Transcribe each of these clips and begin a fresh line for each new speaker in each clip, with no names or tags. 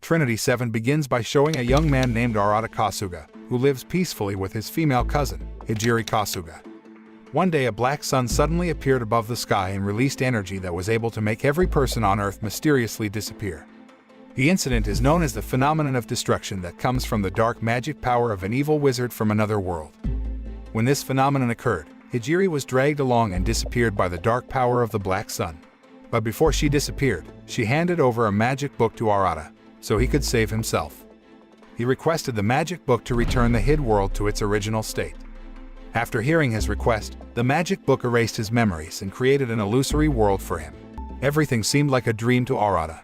Trinity 7 begins by showing a young man named Arata Kasuga, who lives peacefully with his female cousin, Hijiri Kasuga. One day a black sun suddenly appeared above the sky and released energy that was able to make every person on Earth mysteriously disappear. The incident is known as the phenomenon of destruction that comes from the dark magic power of an evil wizard from another world. When this phenomenon occurred, Hijiri was dragged along and disappeared by the dark power of the black sun. But before she disappeared, she handed over a magic book to Arata, so he could save himself. He requested the magic book to return the hid world to its original state. After hearing his request, the magic book erased his memories and created an illusory world for him. Everything seemed like a dream to Arata.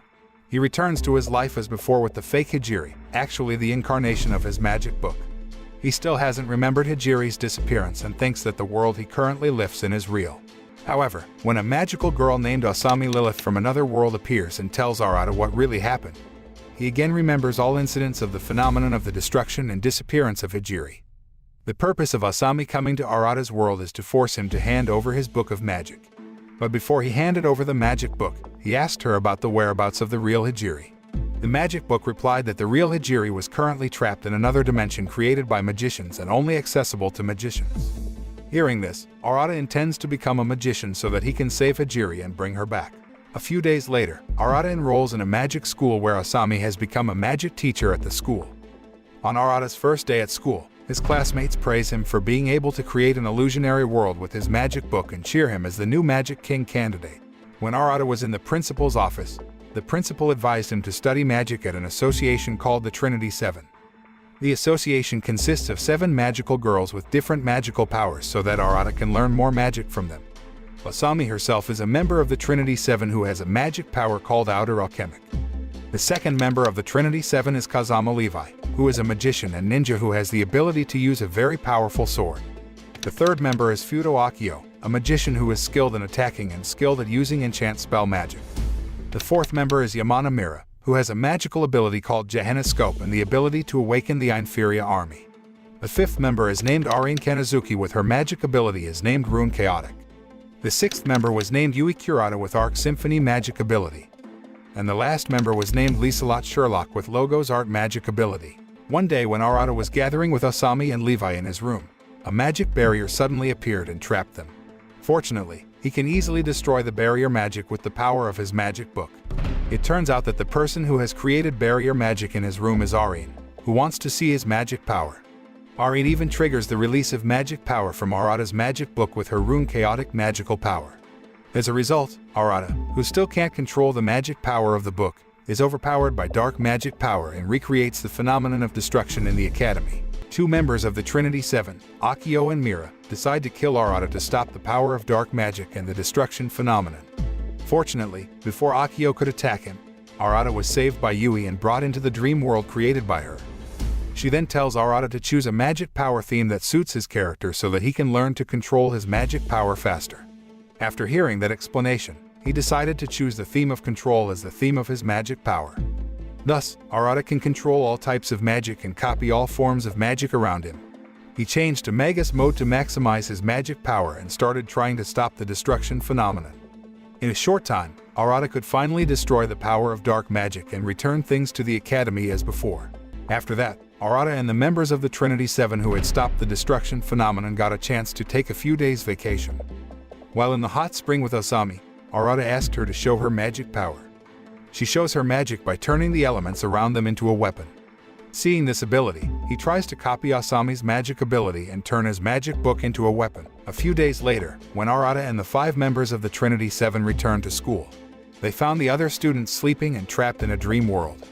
He returns to his life as before with the fake Hijiri, actually the incarnation of his magic book. He still hasn't remembered Hijiri's disappearance and thinks that the world he currently lives in is real. However, when a magical girl named Asami Lilith from another world appears and tells Arata what really happened, he again remembers all incidents of the phenomenon of the destruction and disappearance of Hijiri. The purpose of Asami coming to Arata's world is to force him to hand over his book of magic. But before he handed over the magic book, he asked her about the whereabouts of the real Hijiri. The magic book replied that the real Hijiri was currently trapped in another dimension created by magicians and only accessible to magicians. Hearing this, Arata intends to become a magician so that he can save Hijiri and bring her back. A few days later, Arata enrolls in a magic school where Asami has become a magic teacher at the school. On Arata's first day at school, his classmates praise him for being able to create an illusionary world with his magic book and cheer him as the new Magic King candidate. When Arata was in the principal's office, the principal advised him to study magic at an association called the Trinity Seven. The association consists of 7 magical girls with different magical powers so that Arata can learn more magic from them. Asami herself is a member of the Trinity Seven who has a magic power called outer alchemic. The second member of the Trinity Seven is Kazama Levi, who is a magician and ninja who has the ability to use a very powerful sword. The third member is Fudo Akio, a magician who is skilled in attacking and skilled at using enchant spell magic. The fourth member is Yamana Mira, who has a magical ability called Gehenna Scope and the ability to awaken the Inferior army. The fifth member is named Arine Kanazuki with her magic ability is named Rune Chaotic. The sixth member was named Yui Curato with Arc Symphony magic ability. And the last member was named Lisalot Sherlock with Logos Art magic ability. One day when Arata was gathering with Asami and Levi in his room, a magic barrier suddenly appeared and trapped them. Fortunately, he can easily destroy the barrier magic with the power of his magic book. It turns out that the person who has created barrier magic in his room is Arine, who wants to see his magic power. Arine even triggers the release of magic power from Arata's magic book with her Rune Chaotic magical power. As a result, Arata, who still can't control the magic power of the book, is overpowered by dark magic power and recreates the phenomenon of destruction in the academy. 2 members of the Trinity Seven, Akio and Mira, decide to kill Arata to stop the power of dark magic and the destruction phenomenon. Fortunately, before Akio could attack him, Arata was saved by Yui and brought into the dream world created by her. She then tells Arata to choose a magic power theme that suits his character so that he can learn to control his magic power faster. After hearing that explanation, he decided to choose the theme of control as the theme of his magic power. Thus, Arata can control all types of magic and copy all forms of magic around him. He changed to Magus mode to maximize his magic power and started trying to stop the destruction phenomenon. In a short time, Arata could finally destroy the power of dark magic and return things to the academy as before. After that, Arata and the members of the Trinity Seven who had stopped the destruction phenomenon got a chance to take a few days vacation. While in the hot spring with Asami, Arata asked her to show her magic power. She shows her magic by turning the elements around them into a weapon. Seeing this ability, he tries to copy Asami's magic ability and turn his magic book into a weapon. A few days later, when Arata and the 5 members of the Trinity Seven returned to school, they found the other students sleeping and trapped in a dream world.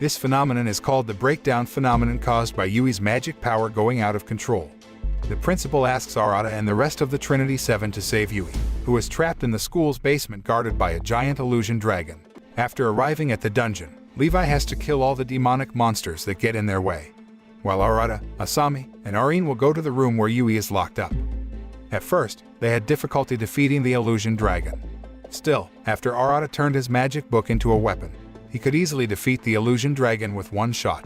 This phenomenon is called the breakdown phenomenon caused by Yui's magic power going out of control. The principal asks Arata and the rest of the Trinity Seven to save Yui, who is trapped in the school's basement guarded by a giant illusion dragon. After arriving at the dungeon, Levi has to kill all the demonic monsters that get in their way, while Arata, Asami, and Arine will go to the room where Yui is locked up. At first, they had difficulty defeating the illusion dragon. Still, after Arata turned his magic book into a weapon, he could easily defeat the illusion dragon with one shot.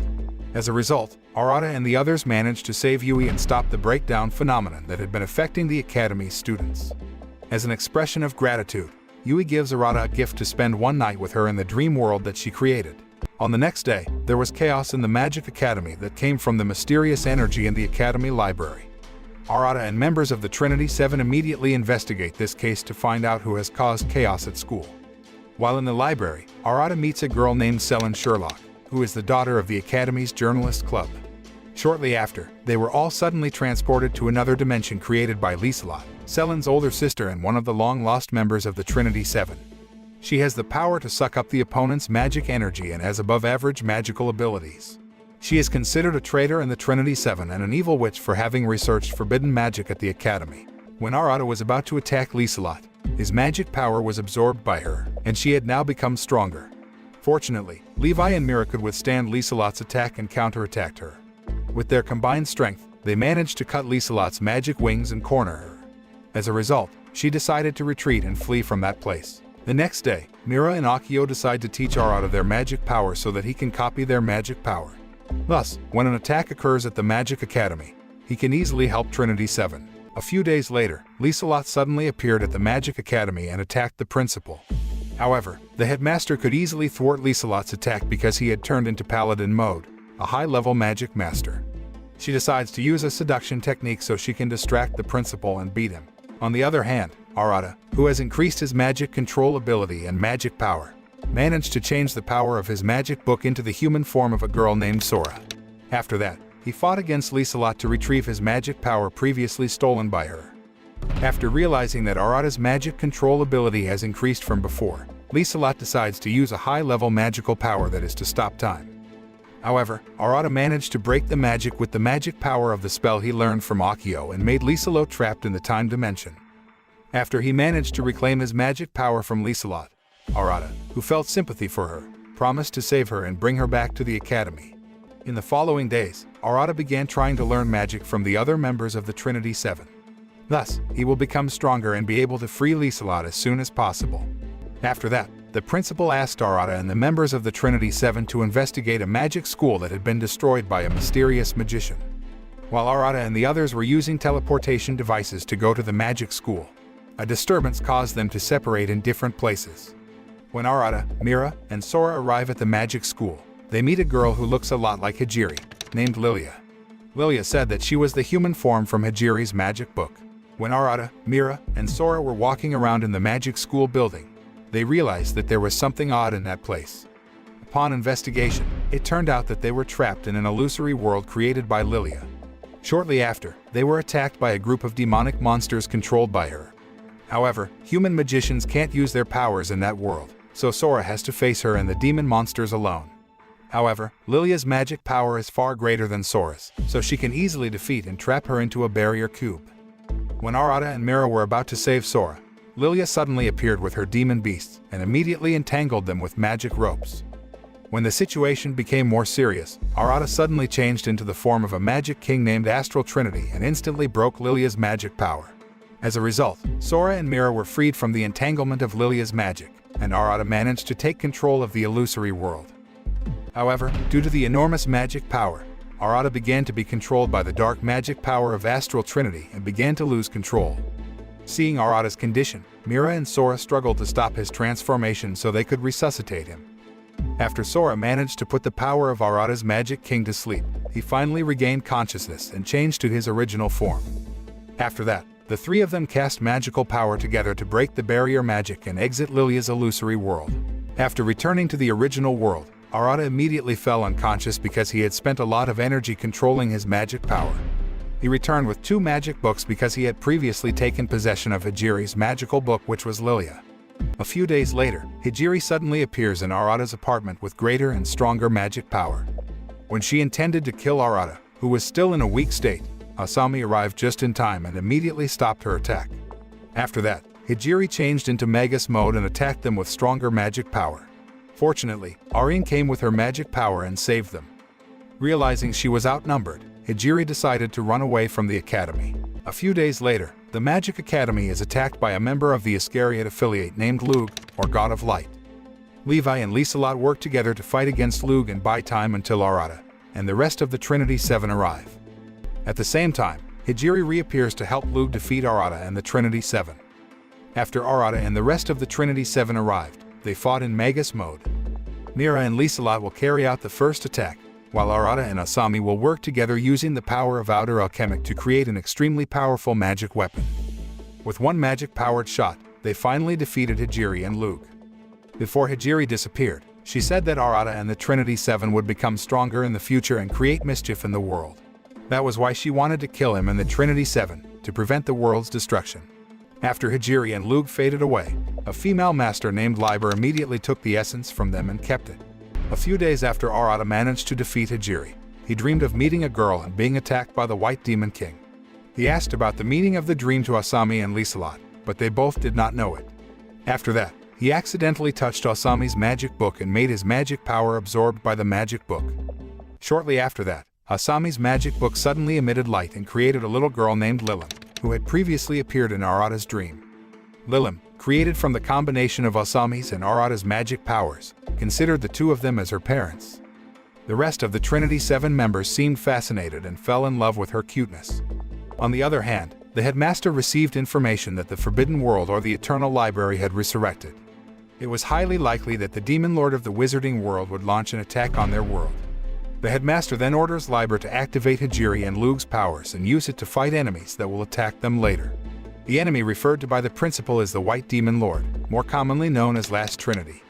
As a result, Arata and the others managed to save Yui and stop the breakdown phenomenon that had been affecting the academy's students. As an expression of gratitude, Yui gives Arata a gift to spend one night with her in the dream world that she created. On the next day, there was chaos in the Magic Academy that came from the mysterious energy in the Academy library. Arata and members of the Trinity Seven immediately investigate this case to find out who has caused chaos at school. While in the library, Arata meets a girl named Selin Sherlock, who is the daughter of the Academy's journalist club. Shortly after, they were all suddenly transported to another dimension created by Lisalot, Selin's older sister and one of the long-lost members of the Trinity Seven. She has the power to suck up the opponent's magic energy and has above-average magical abilities. She is considered a traitor in the Trinity Seven and an evil witch for having researched forbidden magic at the Academy. When Arata was about to attack Lisalot, his magic power was absorbed by her, and she had now become stronger. Fortunately, Levi and Mira could withstand Lisalot's attack and counterattacked her. With their combined strength, they managed to cut Lisalot's magic wings and corner her. As a result, she decided to retreat and flee from that place. The next day, Mira and Akio decide to teach Arata their magic power so that he can copy their magic power. Thus, when an attack occurs at the Magic Academy, he can easily help Trinity Seven. A few days later, Lisalot suddenly appeared at the Magic Academy and attacked the principal. However, the headmaster could easily thwart Lisalot's attack because he had turned into Paladin mode, a high-level magic master. She decides to use a seduction technique so she can distract the principal and beat him. On the other hand, Arata, who has increased his magic control ability and magic power, managed to change the power of his magic book into the human form of a girl named Sora. After that, he fought against Lisalot to retrieve his magic power previously stolen by her. After realizing that Arata's magic control ability has increased from before, Lisalot decides to use a high-level magical power that is to stop time. However, Arata managed to break the magic with the magic power of the spell he learned from Akio and made Lisalot trapped in the time dimension. After he managed to reclaim his magic power from Lisalot, Arata, who felt sympathy for her, promised to save her and bring her back to the Academy. In the following days, Arata began trying to learn magic from the other members of the Trinity Seven. Thus, he will become stronger and be able to free Lisalot as soon as possible. After that, the principal asked Arata and the members of the Trinity Seven to investigate a magic school that had been destroyed by a mysterious magician. While Arata and the others were using teleportation devices to go to the magic school, a disturbance caused them to separate in different places. When Arata, Mira, and Sora arrive at the magic school, they meet a girl who looks a lot like Hijiri, named Lilia. Lilia said that she was the human form from Hijiri's magic book. When Arata, Mira, and Sora were walking around in the magic school building, they realized that there was something odd in that place. Upon investigation, it turned out that they were trapped in an illusory world created by Lilia. Shortly after, they were attacked by a group of demonic monsters controlled by her. However, human magicians can't use their powers in that world, so Sora has to face her and the demon monsters alone. However, Lilia's magic power is far greater than Sora's, so she can easily defeat and trap her into a barrier cube. When Arata and Mira were about to save Sora, Lilia suddenly appeared with her demon beasts and immediately entangled them with magic ropes. When the situation became more serious, Arata suddenly changed into the form of a magic king named Astral Trinity and instantly broke Lilia's magic power. As a result, Sora and Mira were freed from the entanglement of Lilia's magic, and Arata managed to take control of the illusory world. However, due to the enormous magic power, Arata began to be controlled by the dark magic power of Astral Trinity and began to lose control. Seeing Arata's condition, Mira and Sora struggled to stop his transformation so they could resuscitate him. After Sora managed to put the power of Arata's magic king to sleep, he finally regained consciousness and changed to his original form. After that, the three of them cast magical power together to break the barrier magic and exit Lilia's illusory world. After returning to the original world, Arata immediately fell unconscious because he had spent a lot of energy controlling his magic power. He returned with 2 magic books because he had previously taken possession of Hijiri's magical book, which was Lilia. A few days later, Hijiri suddenly appears in Arata's apartment with greater and stronger magic power. When she intended to kill Arata, who was still in a weak state, Asami arrived just in time and immediately stopped her attack. After that, Hijiri changed into Magus mode and attacked them with stronger magic power. Fortunately, Arine came with her magic power and saved them. Realizing she was outnumbered, Hijiri decided to run away from the academy. A few days later, the Magic Academy is attacked by a member of the Iscariot affiliate named Lug, or God of Light. Levi and Lisalot work together to fight against Lug and buy time until Arata and the rest of the Trinity Seven arrive. At the same time, Hijiri reappears to help Lug defeat Arata and the Trinity Seven. After Arata and the rest of the Trinity Seven arrived, they fought in Magus mode. Mira and Lisalot will carry out the first attack, while Arata and Asami will work together using the power of outer alchemic to create an extremely powerful magic weapon. With one magic-powered shot, they finally defeated Hijiri and Luke. Before Hijiri disappeared, she said that Arata and the Trinity Seven would become stronger in the future and create mischief in the world. That was why she wanted to kill him and the Trinity Seven, to prevent the world's destruction. After Hijiri and Luke faded away, a female master named Liber immediately took the essence from them and kept it. A few days after Arata managed to defeat Hijiri, he dreamed of meeting a girl and being attacked by the White Demon King. He asked about the meaning of the dream to Asami and Lisalot, but they both did not know it. After that, he accidentally touched Asami's magic book and made his magic power absorbed by the magic book. Shortly after that, Asami's magic book suddenly emitted light and created a little girl named Lilim, who had previously appeared in Arata's dream. Lilim, created from the combination of Asami's and Arata's magic powers, considered the two of them as her parents. The rest of the Trinity Seven members seemed fascinated and fell in love with her cuteness. On the other hand, the headmaster received information that the Forbidden World or the Eternal Library had resurrected. It was highly likely that the Demon Lord of the Wizarding World would launch an attack on their world. The headmaster then orders Liber to activate Hijiri and Luke's powers and use it to fight enemies that will attack them later. The enemy referred to by the principal is the White Demon Lord, more commonly known as Last Trinity.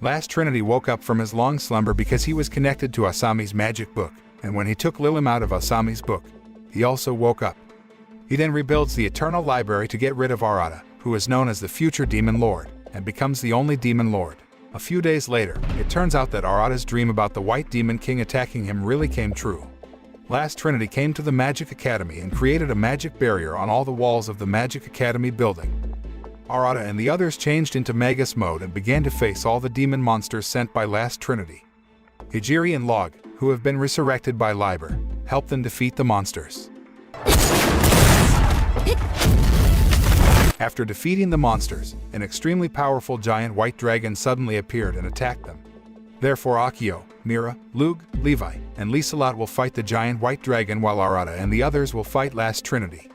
Last Trinity woke up from his long slumber because he was connected to Asami's magic book, and when he took Lilim out of Asami's book, he also woke up. He then rebuilds the Eternal Library to get rid of Arata, who is known as the future Demon Lord, and becomes the only Demon Lord. A few days later, it turns out that Arata's dream about the White Demon King attacking him really came true. Last Trinity came to the Magic Academy and created a magic barrier on all the walls of the Magic Academy building. Arata and the others changed into Magus mode and began to face all the demon monsters sent by Last Trinity. Hijiri and Log, who have been resurrected by Liber, helped them defeat the monsters. After defeating the monsters, an extremely powerful giant white dragon suddenly appeared and attacked them. Therefore Akio, Mira, Lug, Levi, and Lisalot will fight the giant white dragon while Arata and the others will fight Last Trinity.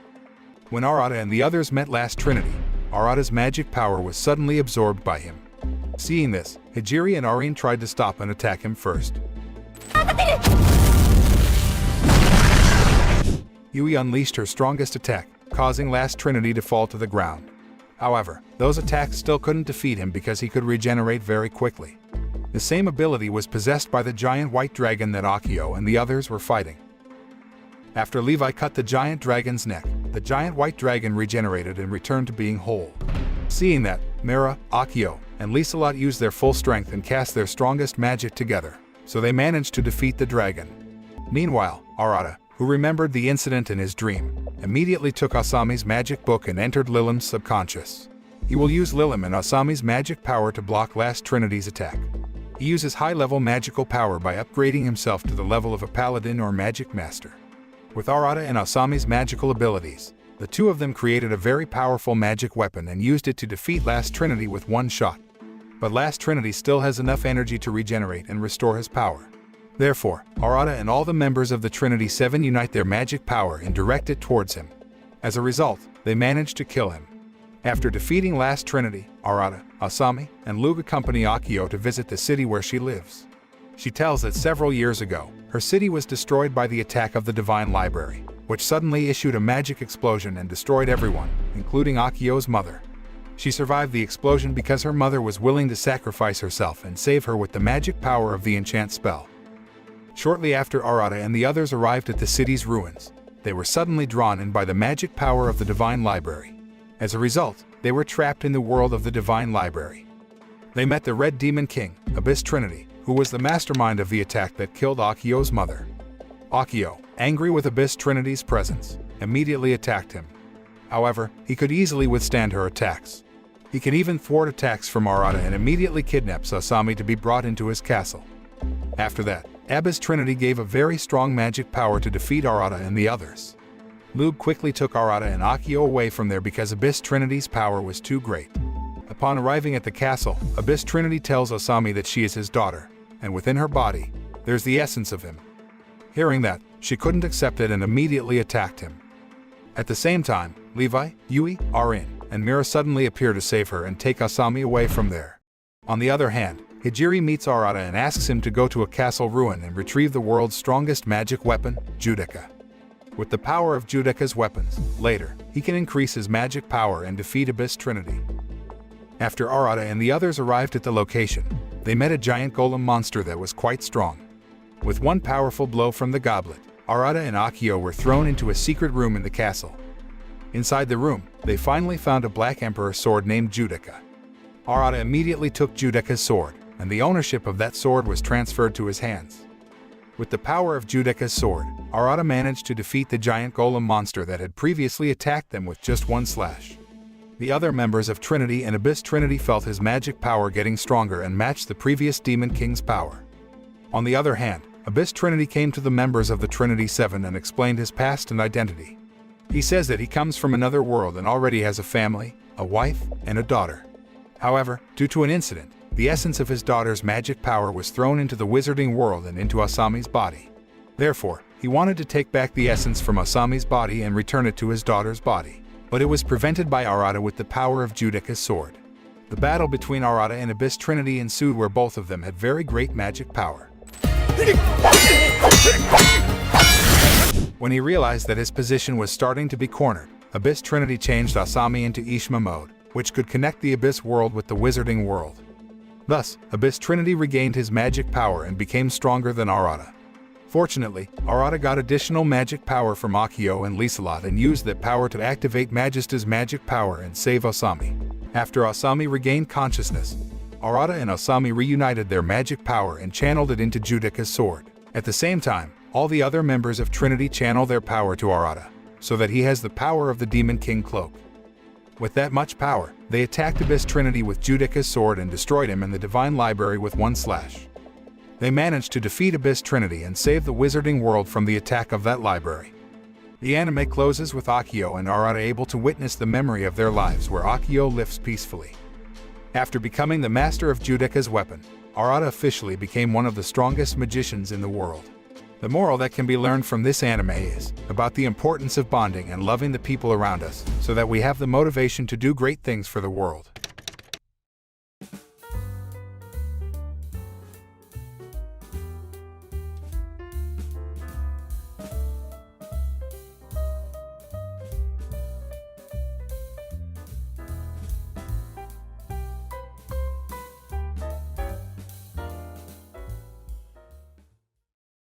When Arata and the others met Last Trinity, Arata's magic power was suddenly absorbed by him. Seeing this, Hijiri and Arin tried to stop and attack him first. Yui unleashed her strongest attack, causing Last Trinity to fall to the ground. However, those attacks still couldn't defeat him because he could regenerate very quickly. The same ability was possessed by the giant white dragon that Akio and the others were fighting. After Levi cut the giant dragon's neck, the giant white dragon regenerated and returned to being whole. Seeing that, Mira, Akio, and Lisalot used their full strength and cast their strongest magic together, so they managed to defeat the dragon. Meanwhile, Arata, who remembered the incident in his dream, immediately took Asami's magic book and entered Lilim's subconscious. He will use Lilim and Asami's magic power to block Last Trinity's attack. He uses high-level magical power by upgrading himself to the level of a paladin or magic master. With Arata and Asami's magical abilities, the two of them created a very powerful magic weapon and used it to defeat Last Trinity with one shot. But Last Trinity still has enough energy to regenerate and restore his power. Therefore, Arata and all the members of the Trinity Seven unite their magic power and direct it towards him. As a result, they manage to kill him. After defeating Last Trinity, Arata, Asami, and Lug accompany Akio to visit the city where she lives. She tells that several years ago, her city was destroyed by the attack of the Divine Library, which suddenly issued a magic explosion and destroyed everyone, including Akio's mother. She survived the explosion because her mother was willing to sacrifice herself and save her with the magic power of the enchant spell. Shortly after Arata and the others arrived at the city's ruins, they were suddenly drawn in by the magic power of the Divine Library. As a result, they were trapped in the world of the Divine Library. They met the Red Demon King, Abyss Trinity, who was the mastermind of the attack that killed Akio's mother. Akio, angry with Abyss Trinity's presence, immediately attacked him. However, he could easily withstand her attacks. He can even thwart attacks from Arata and immediately kidnaps Asami to be brought into his castle. After that, Abyss Trinity gave a very strong magic power to defeat Arata and the others. Lug quickly took Arata and Akio away from there because Abyss Trinity's power was too great. Upon arriving at the castle, Abyss Trinity tells Asami that she is his daughter, and within her body, there's the essence of him. Hearing that, she couldn't accept it and immediately attacked him. At the same time, Levi, Yui, Arin, and Mira suddenly appear to save her and take Asami away from there. On the other hand, Hijiri meets Arata and asks him to go to a castle ruin and retrieve the world's strongest magic weapon, Judika. With the power of Judika's weapons, later, he can increase his magic power and defeat Abyss Trinity. After Arata and the others arrived at the location, they met a giant golem monster that was quite strong. With one powerful blow from the goblet, Arata and Akio were thrown into a secret room in the castle. Inside the room, they finally found a Black Emperor sword named Judika. Arata immediately took Judika's sword, and the ownership of that sword was transferred to his hands. With the power of Judika's sword, Arata managed to defeat the giant golem monster that had previously attacked them with just one slash. The other members of Trinity and Abyss Trinity felt his magic power getting stronger and matched the previous Demon King's power. On the other hand, Abyss Trinity came to the members of the Trinity Seven and explained his past and identity. He says that he comes from another world and already has a family, a wife, and a daughter. However, due to an incident, the essence of his daughter's magic power was thrown into the wizarding world and into Asami's body. Therefore, he wanted to take back the essence from Asami's body and return it to his daughter's body. But it was prevented by Arata with the power of Judika's sword. The battle between Arata and Abyss Trinity ensued where both of them had very great magic power. When he realized that his position was starting to be cornered, Abyss Trinity changed Asami into Ishima mode, which could connect the Abyss world with the wizarding world. Thus, Abyss Trinity regained his magic power and became stronger than Arata. Fortunately, Arata got additional magic power from Akio and Lisalot and used that power to activate Magista's magic power and save Asami. After Asami regained consciousness, Arata and Asami reunited their magic power and channeled it into Judika's sword. At the same time, all the other members of Trinity channel their power to Arata, so that he has the power of the Demon King cloak. With that much power, they attacked Abyss Trinity with Judika's sword and destroyed him in the Divine Library with one slash. They managed to defeat Abyss Trinity and save the wizarding world from the attack of that library. The anime closes with Akio and Arata able to witness the memory of their lives where Akio lives peacefully. After becoming the master of Judika's weapon, Arata officially became one of the strongest magicians in the world. The moral that can be learned from this anime is about the importance of bonding and loving the people around us so that we have the motivation to do great things for the world.